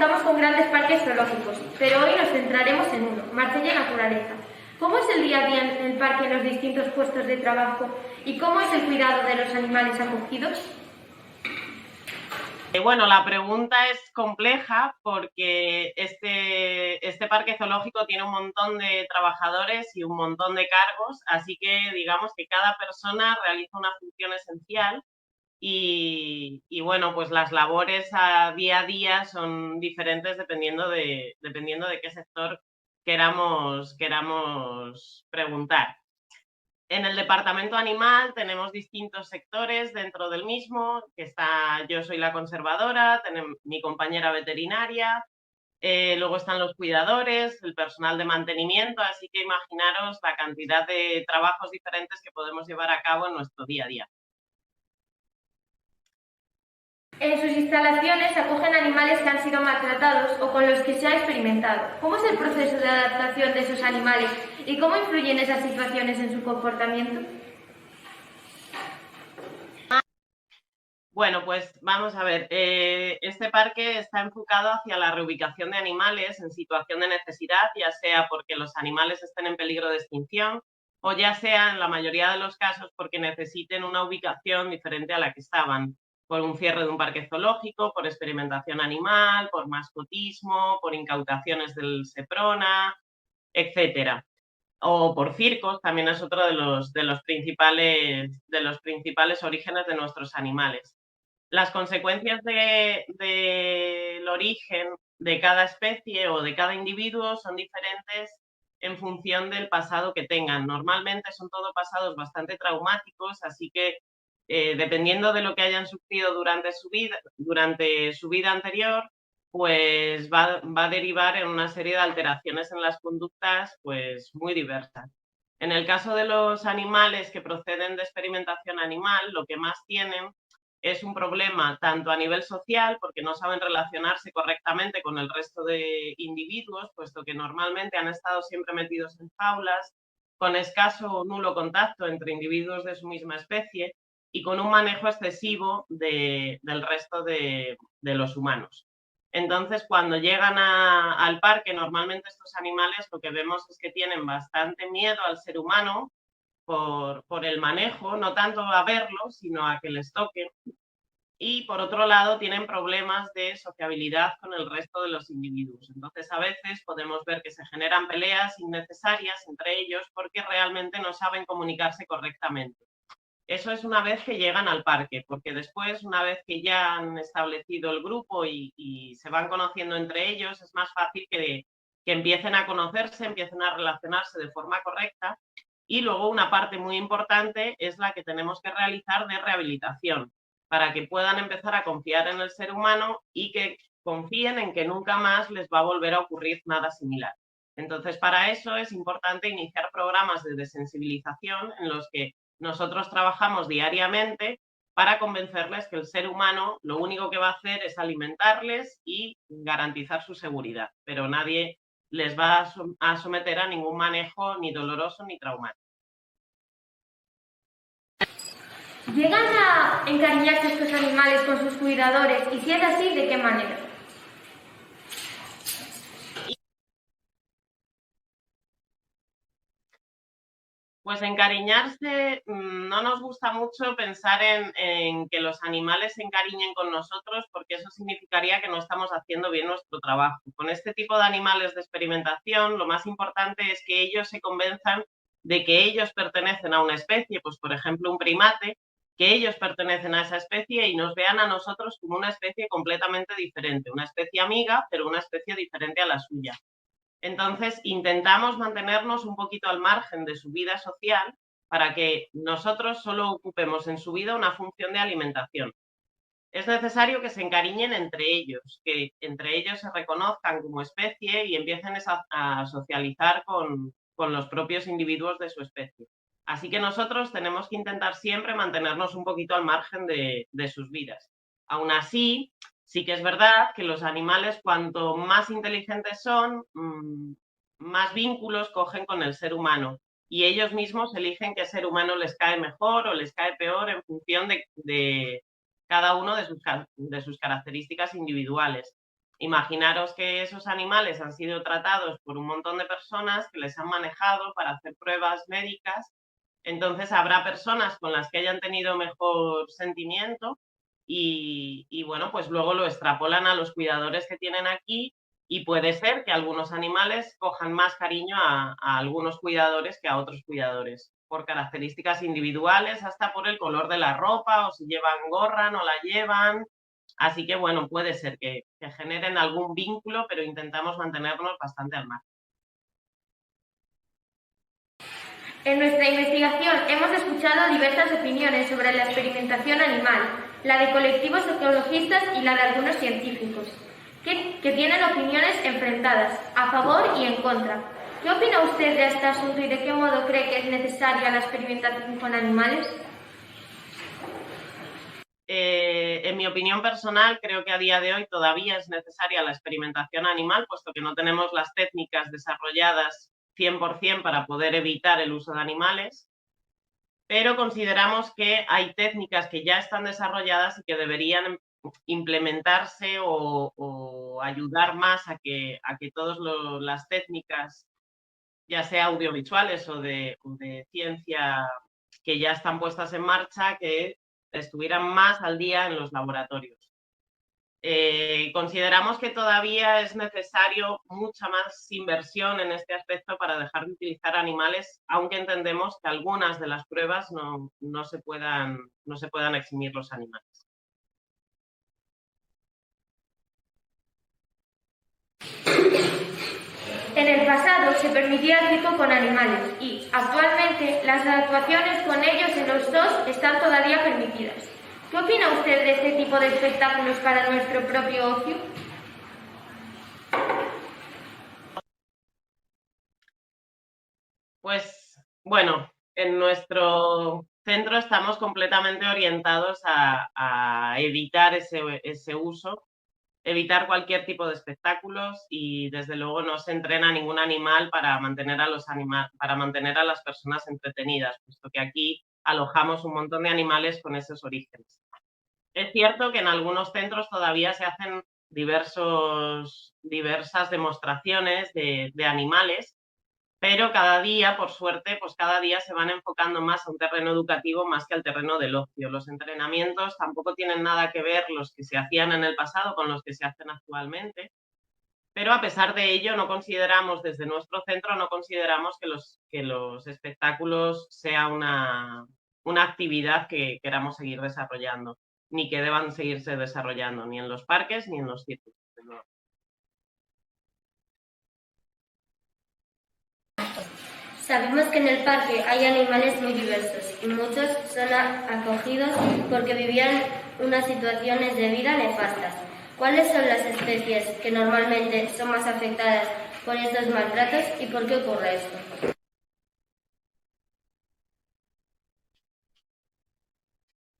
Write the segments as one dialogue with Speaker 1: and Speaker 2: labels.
Speaker 1: contamos con grandes parques zoológicos, pero hoy nos centraremos en uno, Marsella Naturaleza. ¿Cómo es el día a día en el parque en los distintos puestos de trabajo y cómo es el cuidado de los animales acogidos?
Speaker 2: Bueno, la pregunta es compleja porque este parque zoológico tiene un montón de trabajadores y un montón de cargos, así que digamos que cada persona realiza una función esencial y bueno, pues las labores a día son diferentes dependiendo de qué sector queramos preguntar. En el departamento animal tenemos distintos sectores dentro del mismo, yo soy la conservadora, mi compañera veterinaria, luego están los cuidadores, el personal de mantenimiento, así que imaginaros la cantidad de trabajos diferentes que podemos llevar a cabo en nuestro día a día.
Speaker 1: En sus instalaciones acogen animales que han sido maltratados o con los que se ha experimentado. ¿Cómo es el proceso de adaptación de esos animales y cómo influyen esas situaciones en su comportamiento?
Speaker 2: Bueno, pues vamos a ver, este parque está enfocado hacia la reubicación de animales en situación de necesidad, ya sea porque los animales estén en peligro de extinción o ya sea, en la mayoría de los casos, porque necesiten una ubicación diferente a la que estaban, por un cierre de un parque zoológico, por experimentación animal, por mascotismo, por incautaciones del Seprona, etcétera. O por circos, también es otro de los principales orígenes de nuestros animales. Las consecuencias del origen de cada especie o de cada individuo son diferentes en función del pasado que tengan. Normalmente son todos pasados bastante traumáticos, así que dependiendo de lo que hayan sufrido durante su vida anterior, pues va a derivar en una serie de alteraciones en las conductas pues muy diversas. En el caso de los animales que proceden de experimentación animal, lo que más tienen es un problema tanto a nivel social, porque no saben relacionarse correctamente con el resto de individuos, puesto que normalmente han estado siempre metidos en jaulas, con escaso o nulo contacto entre individuos de su misma especie y con un manejo excesivo del resto de los humanos. Entonces, cuando llegan al parque, normalmente estos animales lo que vemos es que tienen bastante miedo al ser humano, por el manejo, no tanto a verlo, sino a que les toquen. Y por otro lado, tienen problemas de sociabilidad con el resto de los individuos. Entonces, a veces podemos ver que se generan peleas innecesarias entre ellos porque realmente no saben comunicarse correctamente. Eso es una vez que llegan al parque, porque después, una vez que ya han establecido el grupo y se van conociendo entre ellos, es más fácil que empiecen a conocerse, empiecen a relacionarse de forma correcta. Y luego una parte muy importante es la que tenemos que realizar de rehabilitación, para que puedan empezar a confiar en el ser humano y que confíen en que nunca más les va a volver a ocurrir nada similar. Entonces, para eso es importante iniciar programas de desensibilización en los que nosotros trabajamos diariamente para convencerles que el ser humano lo único que va a hacer es alimentarles y garantizar su seguridad, pero nadie les va a someter a ningún manejo ni doloroso ni traumático.
Speaker 1: ¿Llegan a encariñarse estos animales con sus cuidadores? Y si es así, ¿de qué manera?
Speaker 2: Pues encariñarse, no nos gusta mucho pensar en que los animales se encariñen con nosotros, porque eso significaría que no estamos haciendo bien nuestro trabajo. Con este tipo de animales de experimentación, lo más importante es que ellos se convenzan de que ellos pertenecen a una especie, pues por ejemplo un primate, que ellos pertenecen a esa especie y nos vean a nosotros como una especie completamente diferente, una especie amiga, pero una especie diferente a la suya. Entonces, intentamos mantenernos un poquito al margen de su vida social para que nosotros solo ocupemos en su vida una función de alimentación. Es necesario que se encariñen entre ellos, que entre ellos se reconozcan como especie y empiecen a socializar con los propios individuos de su especie. Así que nosotros tenemos que intentar siempre mantenernos un poquito al margen de sus vidas. Aún así, sí que es verdad que los animales, cuanto más inteligentes son, más vínculos cogen con el ser humano y ellos mismos eligen qué ser humano les cae mejor o les cae peor en función de cada uno de sus características individuales. Imaginaros que esos animales han sido tratados por un montón de personas que les han manejado para hacer pruebas médicas. Entonces habrá personas con las que hayan tenido mejor sentimiento y bueno, pues luego lo extrapolan a los cuidadores que tienen aquí y puede ser que algunos animales cojan más cariño a algunos cuidadores que a otros cuidadores, por características individuales, hasta por el color de la ropa, o si llevan gorra, no la llevan. Así que bueno, puede ser que generen algún vínculo, pero intentamos mantenernos bastante al margen.
Speaker 1: En nuestra investigación hemos escuchado diversas opiniones sobre la experimentación animal, la de colectivos ecologistas y la de algunos científicos, que tienen opiniones enfrentadas, a favor y en contra. ¿Qué opina usted de este asunto y de qué modo cree que es necesaria la experimentación con animales?
Speaker 2: En mi opinión personal, creo que a día de hoy todavía es necesaria la experimentación animal, puesto que no tenemos las técnicas desarrolladas 100% para poder evitar el uso de animales, pero consideramos que hay técnicas que ya están desarrolladas y que deberían implementarse o ayudar más a que todas las técnicas, ya sea audiovisuales o de ciencia, que ya están puestas en marcha, que estuvieran más al día en los laboratorios. Consideramos que todavía es necesario mucha más inversión en este aspecto para dejar de utilizar animales, aunque entendemos que algunas de las pruebas no se puedan eximir los animales.
Speaker 1: En el pasado se permitía el circo con animales y, actualmente, las actuaciones con ellos en los zoos están todavía permitidas. ¿Qué opina usted de este tipo de espectáculos para nuestro propio ocio?
Speaker 2: Pues bueno, en nuestro centro estamos completamente orientados a evitar ese uso, evitar cualquier tipo de espectáculos y desde luego no se entrena ningún animal para mantener a las personas entretenidas, puesto que aquí alojamos un montón de animales con esos orígenes. Es cierto que en algunos centros todavía se hacen diversas demostraciones de animales, pero cada día, por suerte, pues cada día se van enfocando más a un terreno educativo más que al terreno del ocio. Los entrenamientos tampoco tienen nada que ver los que se hacían en el pasado con los que se hacen actualmente, pero a pesar de ello no consideramos, desde nuestro centro, no consideramos que los espectáculos sea una actividad que queramos seguir desarrollando, ni que deban seguirse desarrollando, ni en los parques ni en los circos.
Speaker 3: Sabemos que en el parque hay animales muy diversos y muchos son acogidos porque vivían unas situaciones de vida nefastas. ¿Cuáles son las especies que normalmente son más afectadas por estos maltratos y por qué ocurre esto?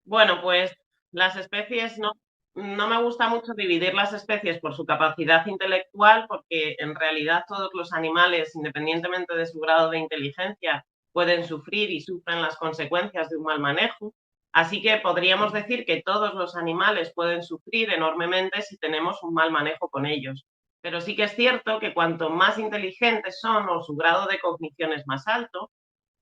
Speaker 2: Bueno, pues las especies no me gusta mucho dividir las especies por su capacidad intelectual, porque en realidad todos los animales, independientemente de su grado de inteligencia, pueden sufrir y sufren las consecuencias de un mal manejo. Así que podríamos decir que todos los animales pueden sufrir enormemente si tenemos un mal manejo con ellos. Pero sí que es cierto que cuanto más inteligentes son o su grado de cognición es más alto,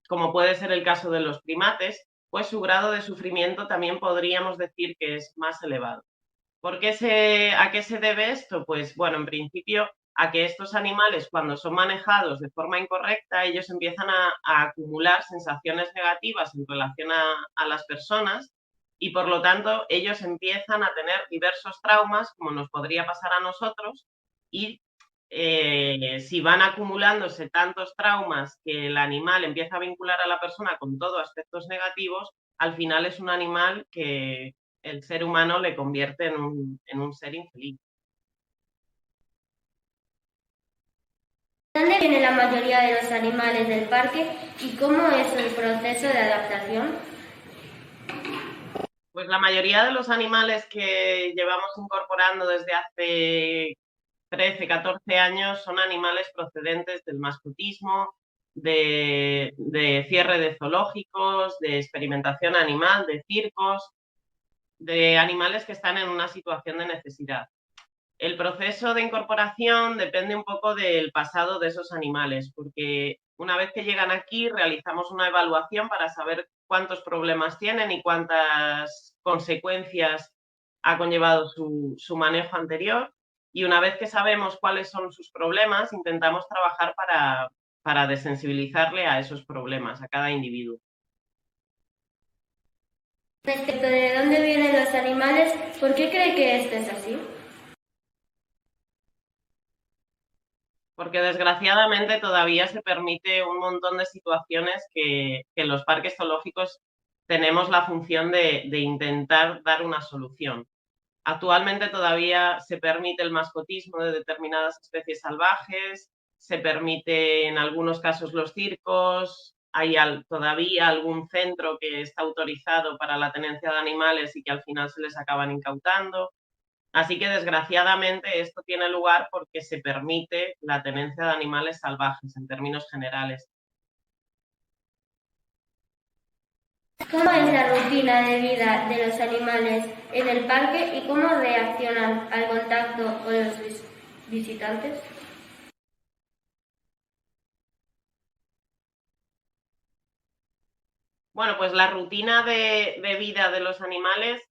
Speaker 2: como puede ser el caso de los primates, pues su grado de sufrimiento también podríamos decir que es más elevado. ¿A qué se debe esto? Pues bueno, en principio a que estos animales, cuando son manejados de forma incorrecta, ellos empiezan a acumular sensaciones negativas en relación a las personas y por lo tanto ellos empiezan a tener diversos traumas, como nos podría pasar a nosotros, y si van acumulándose tantos traumas que el animal empieza a vincular a la persona con todo aspectos negativos, al final es un animal que el ser humano le convierte en un ser infeliz.
Speaker 3: ¿De dónde viene la mayoría de los animales del parque y cómo es el proceso de adaptación?
Speaker 2: Pues la mayoría de los animales que llevamos incorporando desde hace 13, 14 años son animales procedentes del mascotismo, de cierre de zoológicos, de experimentación animal, de circos, de animales que están en una situación de necesidad. el proceso de incorporación depende un poco del pasado de esos animales, porque una vez que llegan aquí realizamos una evaluación para saber cuántos problemas tienen y cuántas consecuencias ha conllevado su manejo anterior. Y una vez que sabemos cuáles son sus problemas, intentamos trabajar para desensibilizarle a esos problemas, a cada individuo.
Speaker 3: Respecto de dónde vienen los animales, ¿por qué cree que esto es así?
Speaker 2: Porque desgraciadamente todavía se permite un montón de situaciones que en los parques zoológicos tenemos la función de intentar dar una solución. Actualmente todavía se permite el mascotismo de determinadas especies salvajes, se permite en algunos casos los circos, hay todavía algún centro que está autorizado para la tenencia de animales y que al final se les acaban incautando. Así que desgraciadamente esto tiene lugar porque se permite la tenencia de animales salvajes en términos generales.
Speaker 3: ¿Cómo es la rutina de vida de los animales en el parque y cómo reaccionan al contacto con los visitantes?
Speaker 2: Bueno, pues la rutina de vida de los animales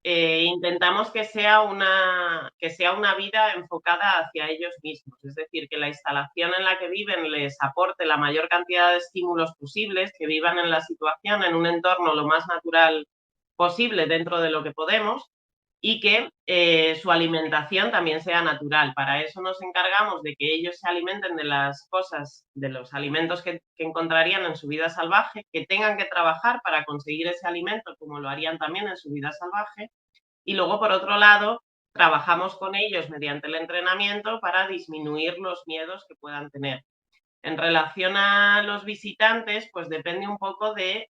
Speaker 2: intentamos que sea una vida enfocada hacia ellos mismos, es decir, que la instalación en la que viven les aporte la mayor cantidad de estímulos posibles, que vivan en la situación, en un entorno lo más natural posible dentro de lo que podemos, y que su alimentación también sea natural. Para eso nos encargamos de que ellos se alimenten de las cosas, de los alimentos que encontrarían en su vida salvaje, que tengan que trabajar para conseguir ese alimento como lo harían también en su vida salvaje. Y luego, por otro lado, trabajamos con ellos mediante el entrenamiento para disminuir los miedos que puedan tener. En relación a los visitantes, pues depende un poco del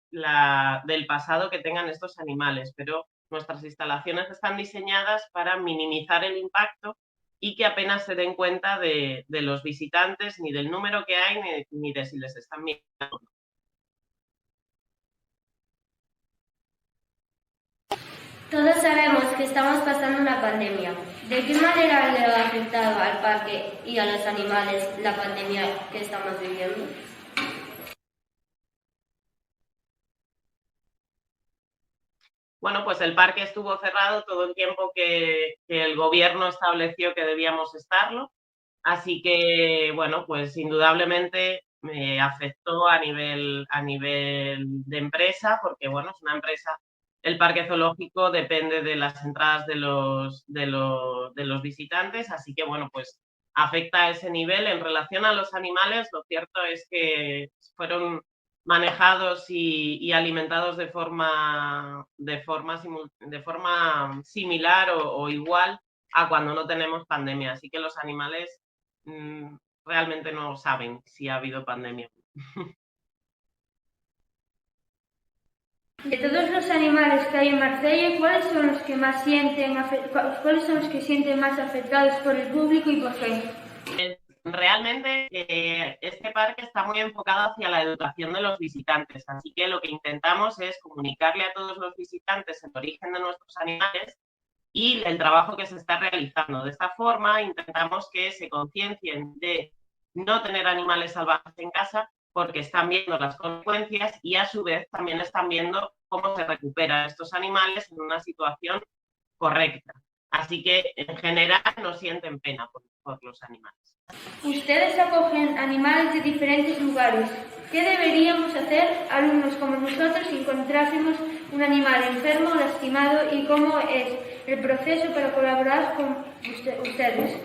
Speaker 2: pasado que tengan estos animales, pero nuestras instalaciones están diseñadas para minimizar el impacto y que apenas se den cuenta de los visitantes, ni del número que hay, ni de si les están mirando.
Speaker 3: Todos sabemos que estamos pasando una pandemia. ¿De qué manera le ha afectado al parque y a los animales la pandemia que estamos viviendo?
Speaker 2: Bueno, pues el parque estuvo cerrado todo el tiempo que el gobierno estableció que debíamos estarlo. Así que, bueno, pues indudablemente me afectó a nivel de empresa, porque, bueno, es una empresa, el parque zoológico depende de las entradas de los visitantes, así que, bueno, pues afecta a ese nivel. En relación a los animales, lo cierto es que fueron manejados y alimentados de forma similar o igual a cuando no tenemos pandemia. Así que los animales realmente no saben si ha habido pandemia.
Speaker 1: De todos los animales que hay en Marsella, ¿cuáles son los que sienten más afectados por el público y por qué?
Speaker 2: Realmente este parque está muy enfocado hacia la educación de los visitantes, así que lo que intentamos es comunicarle a todos los visitantes el origen de nuestros animales y el trabajo que se está realizando. De esta forma intentamos que se conciencien de no tener animales salvajes en casa porque están viendo las consecuencias y a su vez también están viendo cómo se recuperan estos animales en una situación correcta. Así que en general no sienten pena por los animales.
Speaker 1: Ustedes acogen animales de diferentes lugares. ¿Qué deberíamos hacer, alumnos como nosotros, si encontrásemos un animal enfermo o lastimado y cómo es el proceso para colaborar con ustedes?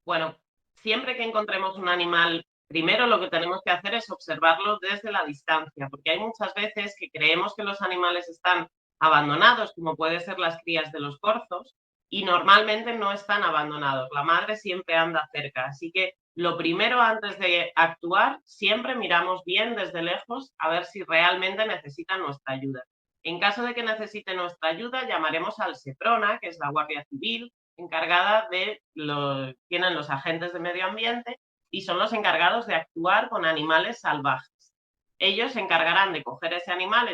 Speaker 2: Bueno, siempre que encontremos un animal, primero lo que tenemos que hacer es observarlo desde la distancia, porque hay muchas veces que creemos que los animales están abandonados, como puede ser las crías de los corzos, y normalmente no están abandonados. La madre siempre anda cerca, así que lo primero antes de actuar, siempre miramos bien desde lejos a ver si realmente necesitan nuestra ayuda. En caso de que necesite nuestra ayuda, llamaremos al SEPRONA, que es la Guardia Civil, encargada tienen los agentes de medio ambiente y son los encargados de actuar con animales salvajes. Ellos se encargarán de coger ese animal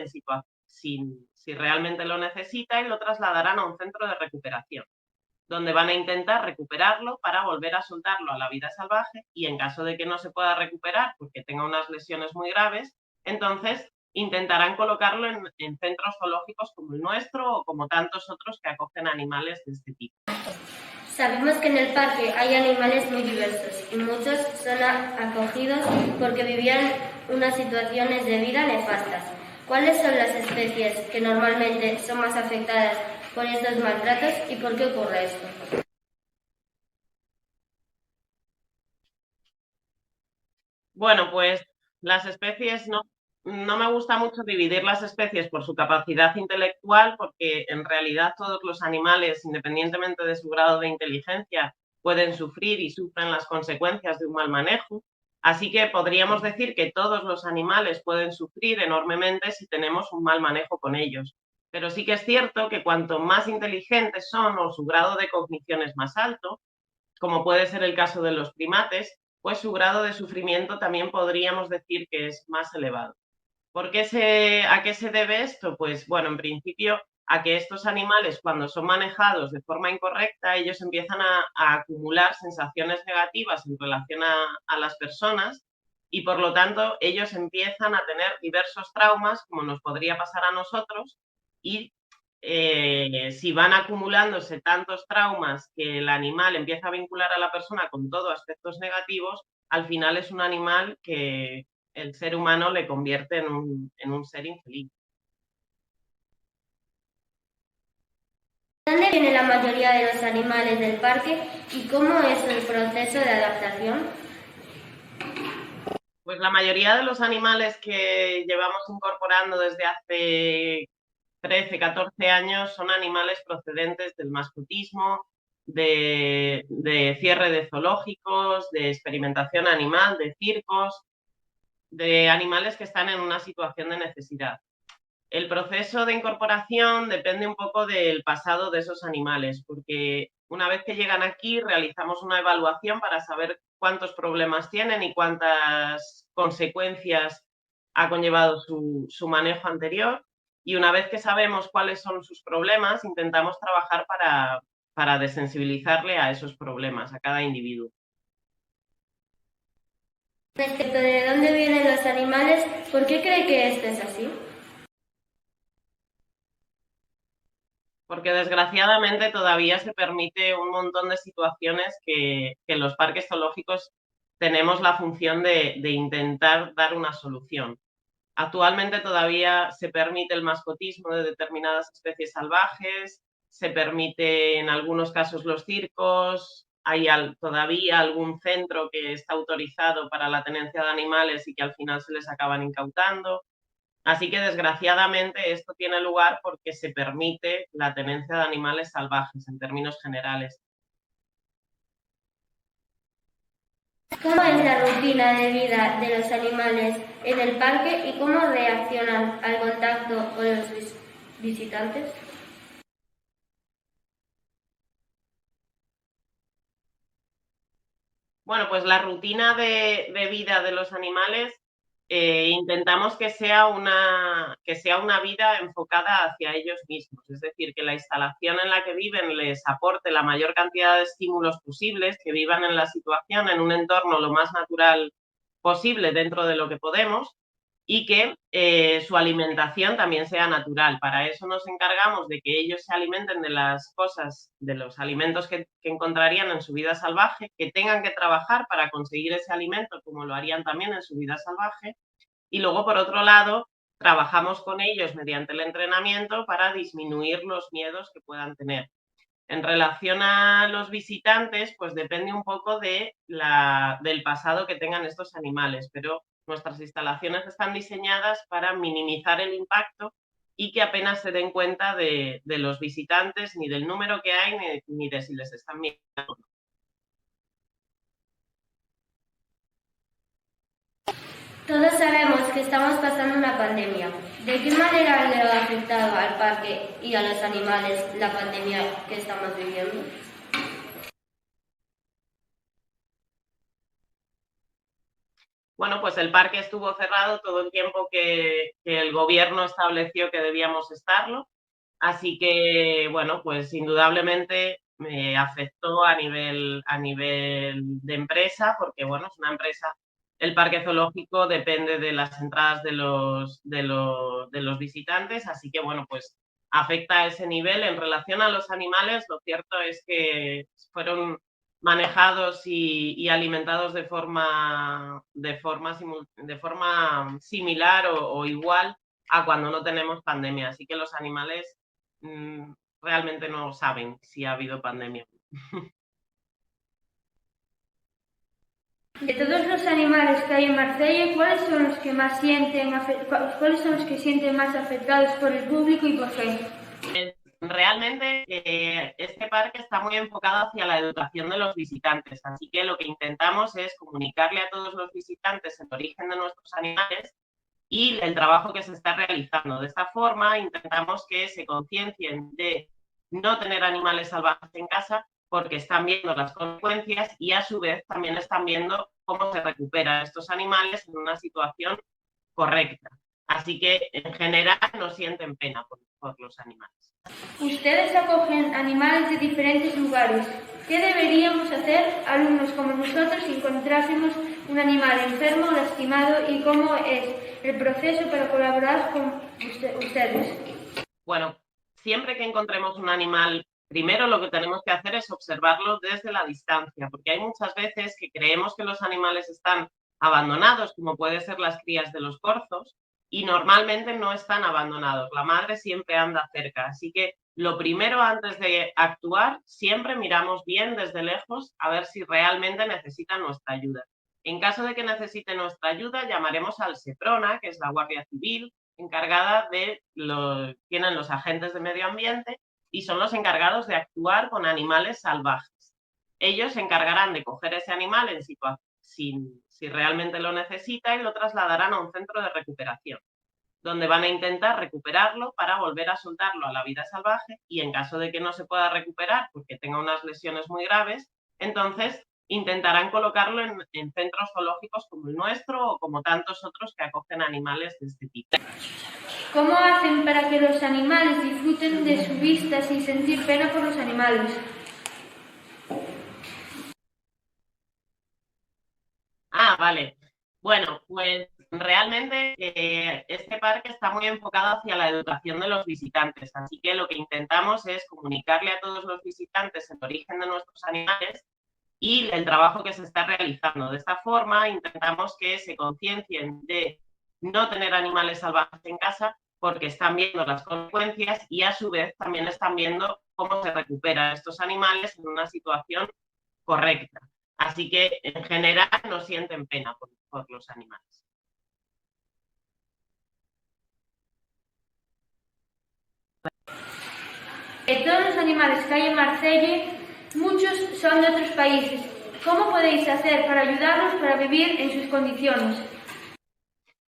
Speaker 2: si realmente lo necesita y lo trasladarán a un centro de recuperación. donde van a intentar recuperarlo para volver a soltarlo a la vida salvaje, y en caso de que no se pueda recuperar porque tenga unas lesiones muy graves, entonces intentarán colocarlo en centros zoológicos como el nuestro o como tantos otros que acogen animales de este tipo.
Speaker 3: Sabemos que en el parque hay animales muy diversos y muchos son acogidos porque vivían unas situaciones de vida nefastas. ¿Cuáles son las especies que normalmente son más afectadas por estos maltratos y por qué ocurre esto?
Speaker 2: Bueno, pues las especies no me gusta mucho dividir las especies por su capacidad intelectual, porque en realidad todos los animales, independientemente de su grado de inteligencia, pueden sufrir y sufren las consecuencias de un mal manejo. Así que podríamos decir que todos los animales pueden sufrir enormemente si tenemos un mal manejo con ellos. Pero sí que es cierto que cuanto más inteligentes son o su grado de cognición es más alto, como puede ser el caso de los primates, pues su grado de sufrimiento también podríamos decir que es más elevado. ¿A qué se debe esto? Pues bueno, en principio a que estos animales, cuando son manejados de forma incorrecta, ellos empiezan a acumular sensaciones negativas en relación a las personas, y por lo tanto ellos empiezan a tener diversos traumas, como nos podría pasar a nosotros, y si van acumulándose tantos traumas que el animal empieza a vincular a la persona con todo aspectos negativos, al final es un animal que el ser humano le convierte en un ser infeliz.
Speaker 3: ¿De dónde viene la mayoría de los animales del parque y cómo es el proceso de adaptación?
Speaker 2: Pues la mayoría de los animales que llevamos incorporando desde hace 13, 14 años son animales procedentes del mascotismo, de cierre de zoológicos, de experimentación animal, de circos, de animales que están en una situación de necesidad. El proceso de incorporación depende un poco del pasado de esos animales, porque una vez que llegan aquí realizamos una evaluación para saber cuántos problemas tienen y cuántas consecuencias ha conllevado su manejo anterior. Y una vez que sabemos cuáles son sus problemas, intentamos trabajar para desensibilizarle a esos problemas, a cada individuo.
Speaker 3: Respecto de dónde vienen los animales, ¿por qué cree que esto es así?
Speaker 2: Porque desgraciadamente todavía se permite un montón de situaciones que en los parques zoológicos tenemos la función de intentar dar una solución. Actualmente todavía se permite el mascotismo de determinadas especies salvajes, se permite en algunos casos los circos, hay todavía algún centro que está autorizado para la tenencia de animales y que al final se les acaban incautando. Así que desgraciadamente esto tiene lugar porque se permite la tenencia de animales salvajes en términos generales.
Speaker 3: ¿Cómo es la rutina de vida de los animales en el parque y cómo reaccionan al contacto con los visitantes?
Speaker 2: Bueno, pues la rutina de vida de los animales, intentamos que sea una vida enfocada hacia ellos mismos. Es decir, que la instalación en la que viven les aporte la mayor cantidad de estímulos posibles, que vivan en la situación, en un entorno lo más natural posible dentro de lo que podemos, y que su alimentación también sea natural. Para eso nos encargamos de que ellos se alimenten de las cosas, de los alimentos que encontrarían en su vida salvaje, que tengan que trabajar para conseguir ese alimento como lo harían también en su vida salvaje, y luego, por otro lado, trabajamos con ellos mediante el entrenamiento para disminuir los miedos que puedan tener. En relación a los visitantes, pues depende un poco del pasado que tengan estos animales, pero nuestras instalaciones están diseñadas para minimizar el impacto y que apenas se den cuenta de los visitantes, ni del número que hay, ni de si les están mirando.
Speaker 3: Todos sabemos que estamos pasando una pandemia. ¿De qué manera le ha afectado al parque y a los animales la pandemia que estamos viviendo?
Speaker 2: Bueno, pues el parque estuvo cerrado todo el tiempo que el gobierno estableció que debíamos estarlo. Así que, bueno, pues indudablemente me afectó a nivel de empresa, porque bueno, es una empresa, el parque zoológico depende de las entradas de los visitantes, así que bueno, pues afecta a ese nivel. En relación a los animales, lo cierto es que fueron manejados y alimentados de forma similar o igual a cuando no tenemos pandemia. Así que los animales realmente no saben si ha habido pandemia.
Speaker 1: De todos los animales que hay en Marsella, ¿cuáles son los que sienten más afectados por el público y por qué?
Speaker 2: Realmente este parque está muy enfocado hacia la educación de los visitantes, así que lo que intentamos es comunicarle a todos los visitantes el origen de nuestros animales y el trabajo que se está realizando. De esta forma intentamos que se conciencien de no tener animales salvajes en casa porque están viendo las consecuencias y a su vez también están viendo cómo se recuperan estos animales en una situación correcta. Así que en general no sienten pena por los animales.
Speaker 1: Ustedes acogen animales de diferentes lugares. ¿Qué deberíamos hacer, alumnos como nosotros, si encontrásemos un animal enfermo o lastimado, y cómo es el proceso para colaborar con ustedes?
Speaker 2: Bueno, siempre que encontremos un animal, primero lo que tenemos que hacer es observarlo desde la distancia, porque hay muchas veces que creemos que los animales están abandonados, como puede ser las crías de los corzos, y normalmente no están abandonados. La madre siempre anda cerca, así que lo primero antes de actuar, siempre miramos bien desde lejos a ver si realmente necesitan nuestra ayuda. En caso de que necesite nuestra ayuda, llamaremos al SEPRONA, que es la Guardia Civil, encargada tienen los agentes de medio ambiente y son los encargados de actuar con animales salvajes. Ellos se encargarán de coger ese animal si realmente lo necesita y lo trasladarán a un centro de recuperación, donde van a intentar recuperarlo para volver a soltarlo a la vida salvaje, y en caso de que no se pueda recuperar porque tenga unas lesiones muy graves, entonces intentarán colocarlo en centros zoológicos como el nuestro o como tantos otros que acogen animales de este tipo.
Speaker 1: ¿Cómo hacen para que los animales disfruten de su vista sin sentir pena por los animales?
Speaker 2: Vale. Bueno, pues realmente este parque está muy enfocado hacia la educación de los visitantes, así que lo que intentamos es comunicarle a todos los visitantes el origen de nuestros animales y el trabajo que se está realizando. De esta forma intentamos que se conciencien de no tener animales salvajes en casa porque están viendo las consecuencias y a su vez también están viendo cómo se recuperan estos animales en una situación correcta. Así que en general no sienten pena por los animales.
Speaker 1: De todos los animales que hay en Marsella, muchos son de otros países. ¿Cómo podéis hacer para ayudarlos para vivir en sus condiciones?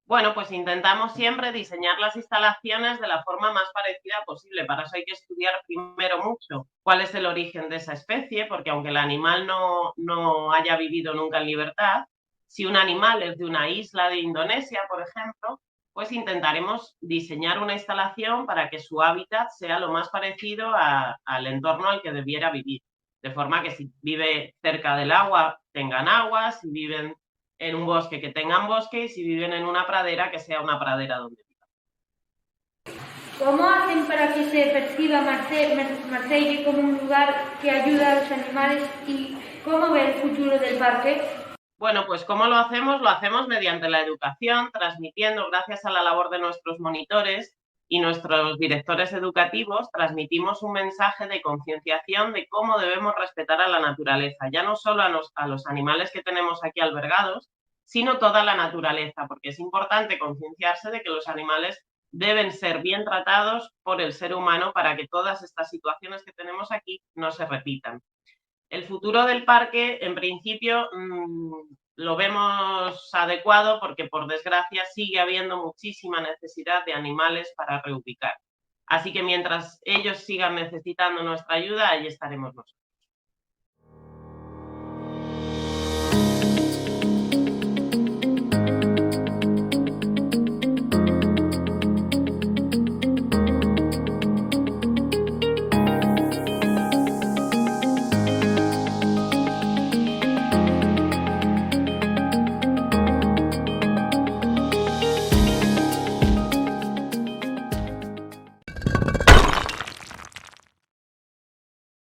Speaker 2: Bueno, pues intentamos siempre diseñar las instalaciones de la forma más parecida posible. Para eso hay que estudiar primero mucho cuál es el origen de esa especie, porque aunque el animal no haya vivido nunca en libertad, si un animal es de una isla de Indonesia, por ejemplo, pues intentaremos diseñar una instalación para que su hábitat sea lo más parecido al entorno al que debiera vivir. De forma que si vive cerca del agua, tengan agua, si viven en un bosque que tengan bosque y si viven en una pradera que sea una pradera donde vivan.
Speaker 1: ¿Cómo hacen para que se perciba Marsella como un lugar que ayuda a los animales, y cómo ve el futuro del parque?
Speaker 2: Bueno, pues ¿cómo lo hacemos? Lo hacemos mediante la educación, transmitiendo, gracias a la labor de nuestros monitores y nuestros directores educativos, transmitimos un mensaje de concienciación de cómo debemos respetar a la naturaleza, ya no solo a los animales que tenemos aquí albergados, sino toda la naturaleza, porque es importante concienciarse de que los animales deben ser bien tratados por el ser humano para que todas estas situaciones que tenemos aquí no se repitan. El futuro del parque, en principio, lo vemos adecuado porque, por desgracia, sigue habiendo muchísima necesidad de animales para reubicar. Así que mientras ellos sigan necesitando nuestra ayuda, ahí estaremos nosotros.